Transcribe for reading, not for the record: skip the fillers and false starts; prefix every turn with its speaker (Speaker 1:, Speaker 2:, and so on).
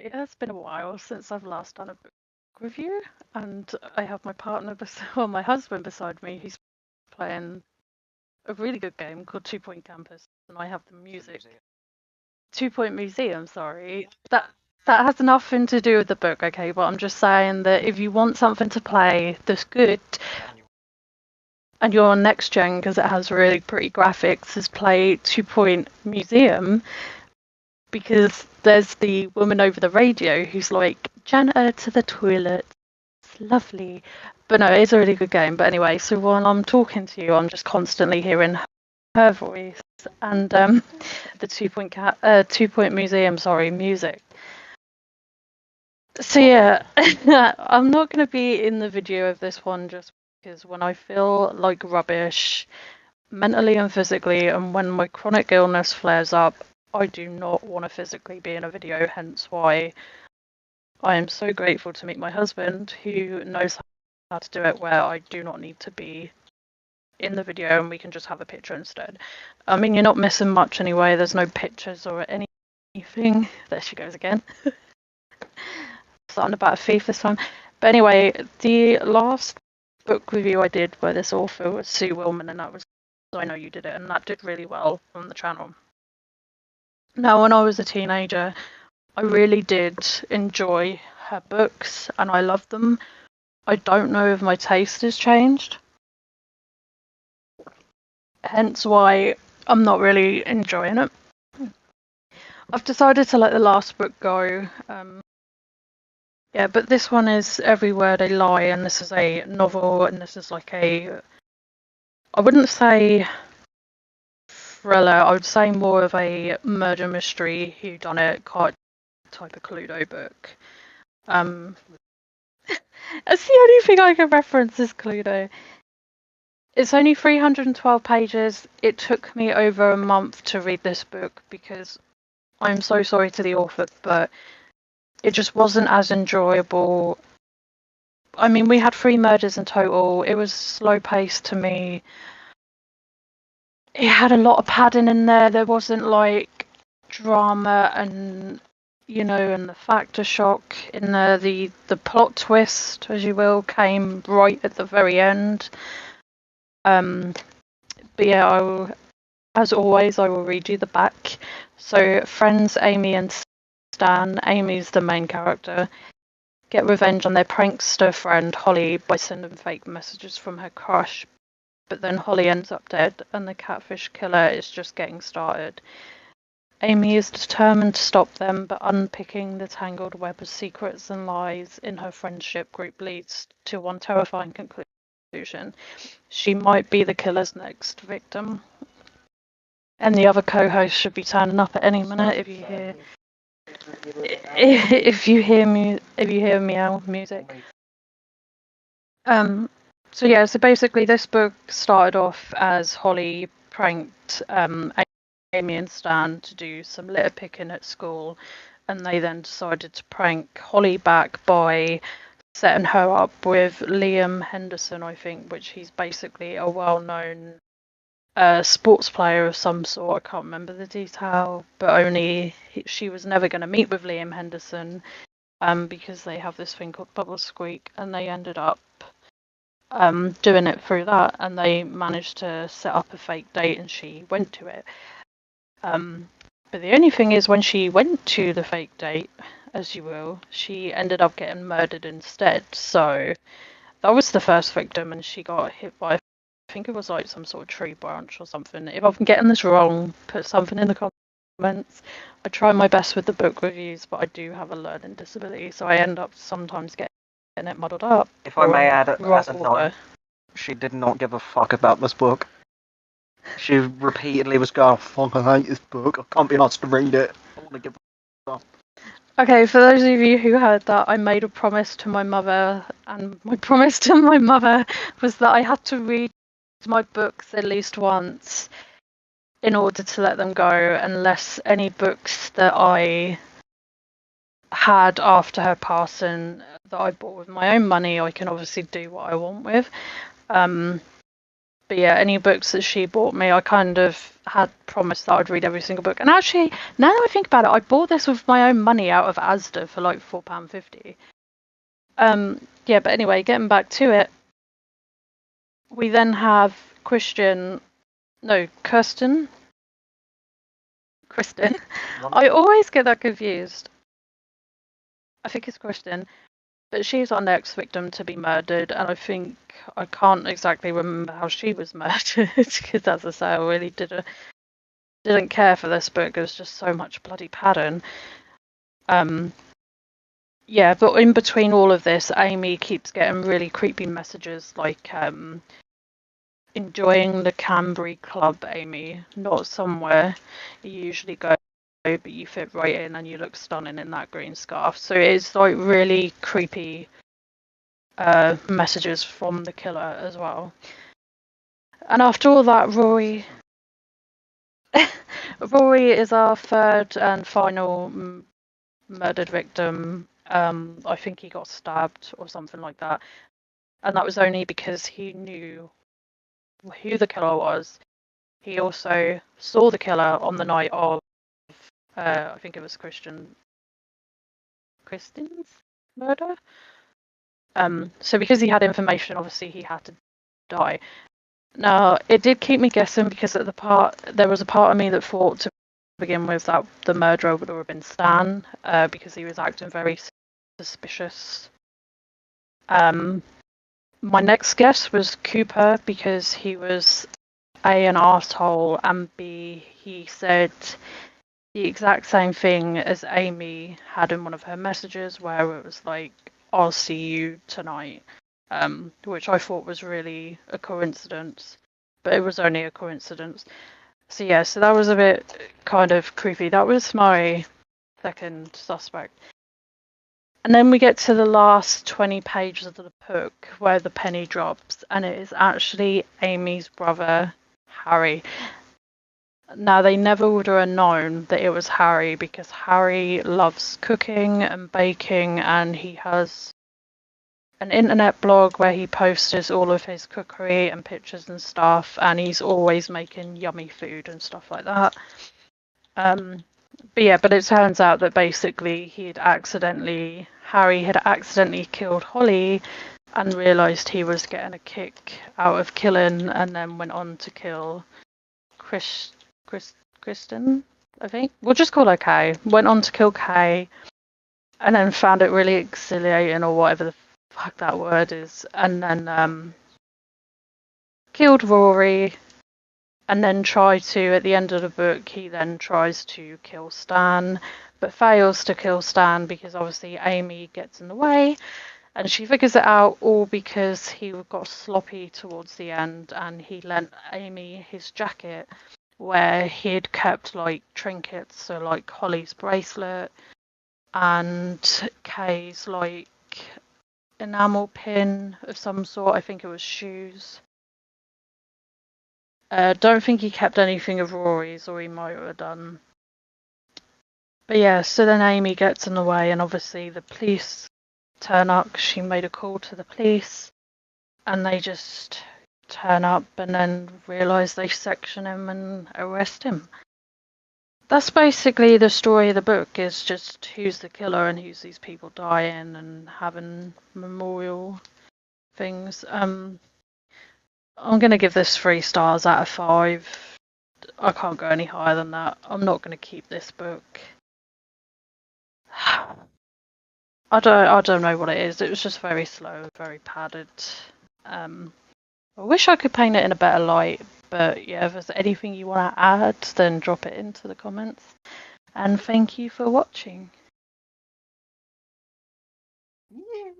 Speaker 1: it has been a while since I've last done a book review, and I have my partner, well, my husband beside me. He's playing a really good game called 2 Point Campus, and I have the music. 2 Point Museum, sorry. That has nothing to do with the book, okay? But I'm just saying that if you want something to play that's good, and you're on next gen because it has really pretty graphics, is play 2 Point Museum, because there's the woman over the radio who's like, janitor to the toilet. It's lovely. But no, it's a really good game. But anyway, so while I'm talking to you, I'm just constantly hearing her voice and the 2 Point Museum, sorry, music. So yeah, I'm not going to be in the video of this one just because when I feel like rubbish, mentally and physically, and when my chronic illness flares up, I do not want to physically be in a video, hence why I am so grateful to meet my husband who knows how to do it where I do not need to be in the video and we can just have a picture instead. I mean, you're not missing much anyway, there's no pictures or anything. There she goes again. Starting about a thief this time. But anyway, the last book review I did by this author was Sue Walllman, and that was I Know You Did It, and that did really well on the channel. Now, when I was a teenager, I really did enjoy her books and I loved them. I don't know if my taste has changed, hence why I'm not really enjoying it. I've decided to let the last book go. Yeah, but this one is Everywordalie, and this is a novel, and this is like I wouldn't say thriller, I would say more of a murder mystery whodunit type of Cluedo book. That's the only thing I can reference is Cluedo. It's only 312 pages. It took me over a month to read this book because I'm so sorry to the author, but it just wasn't as enjoyable. I mean, we had 3 murders in total. It was slow paced to me. It had a lot of padding in there. There wasn't like drama and and the factor shock in there. The plot twist, as you will, came right at the very end. But yeah, as always, I will read you the back. So, friends Amy and Stan, Amy's the main character, get revenge on their prankster friend Holly by sending fake messages from her crush. But then Holly ends up dead, and the catfish killer is just getting started. Amy is determined to stop them, but unpicking the tangled web of secrets and lies in her friendship group leads to one terrifying conclusion. She might be the killer's next victim. And the other co-host should be turning up at any minute if you hear meow music. So yeah, so basically this book started off as Holly pranked Amy and Stan to do some litter picking at school, and they then decided to prank Holly back by setting her up with Liam Henderson, I think, which he's basically a well-known sports player of some sort. I can't remember the detail, but only she was never going to meet with Liam Henderson because they have this thing called Bubble Squeak, and they ended up doing it through that, and they managed to set up a fake date, and she went to it. But the only thing is, when she went to the fake date, as you will, she ended up getting murdered instead. So that was the first victim, and she got hit by, I think it was like some sort of tree branch or something. If I'm getting this wrong, put something in the comments. I try my best with the book reviews, but I do have a learning disability, so I end up sometimes getting it muddled up.
Speaker 2: If I may add, as a note, she did not give a fuck about this book. She repeatedly was going, fuck, I hate this book. I can't be asked to read it. I want to give a fuck.
Speaker 1: Okay, for those of you who heard that, I made a promise to my mother, and my promise to my mother was that I had to read my books at least once in order to let them go, unless any books that I had after her passing that I bought with my own money, I can obviously do what I want with. But But yeah, any books that she bought me, I kind of had promised that I'd read every single book. And actually, now that I think about it, I bought this with my own money out of Asda for like £4.50. Yeah, but anyway, getting back to it, we then have Kirsten. I always get that confused. I think it's Kirsten. But she's our next victim to be murdered, and I can't exactly remember how she was murdered, because as I say, I really didn't care for this book. There's just so much bloody pattern. Yeah, but in between all of this, Amy keeps getting really creepy messages like enjoying the Canberry Club, Amy, not somewhere you usually go, but you fit right in and you look stunning in that green scarf. So it's like really creepy messages from the killer as well. And after all that, Rory is our third and final murdered victim. I think he got stabbed or something like that, and that was only because he knew who the killer was. He also saw the killer on the night of I think it was Kristen's murder. So because he had information, obviously he had to die. Now, it did keep me guessing because there was a part of me that thought to begin with that the murderer would have been Stan, because he was acting very suspicious. My next guess was Cooper because he was A, an asshole, and B, he said the exact same thing as Amy had in one of her messages where it was like, I'll see you tonight, which I thought was really a coincidence, but it was only a coincidence. So yeah, so that was a bit kind of creepy. That was my second suspect. And then we get to the last 20 pages of the book where the penny drops, and it is actually Amy's brother, Harry. Now, they never would have known that it was Harry because Harry loves cooking and baking, and he has an internet blog where he posts all of his cookery and pictures and stuff, and he's always making yummy food and stuff like that. But it turns out that basically Harry had accidentally killed Holly and realised he was getting a kick out of killing, and then went on to kill Kristen, I think. We'll just call her Kay. Went on to kill Kay, and then found it really exhilarating, or whatever the fuck that word is, and then killed Rory, and then at the end of the book, he then tries to kill Stan, but fails to kill Stan because obviously Amy gets in the way, and she figures it out all because he got sloppy towards the end, and he lent Amy his jacket where he'd kept like trinkets, so like Holly's bracelet and Kay's like enamel pin of some sort. I think it was shoes. Don't think he kept anything of Rory's, or he might have done. But yeah, so then Amy gets in the way, and obviously the police turn up. She made a call to the police, and they just turn up and then realise they section him and arrest him. That's basically the story of the book, is just who's the killer and who's these people dying and having memorial things. I'm going to give this 3 stars out of 5. I can't go any higher than that. I'm not going to keep this book. I don't know what it is. It was just very slow, very padded. I wish I could paint it in a better light, but yeah, if there's anything you want to add, then drop it into the comments. And thank you for watching.
Speaker 2: Yeah.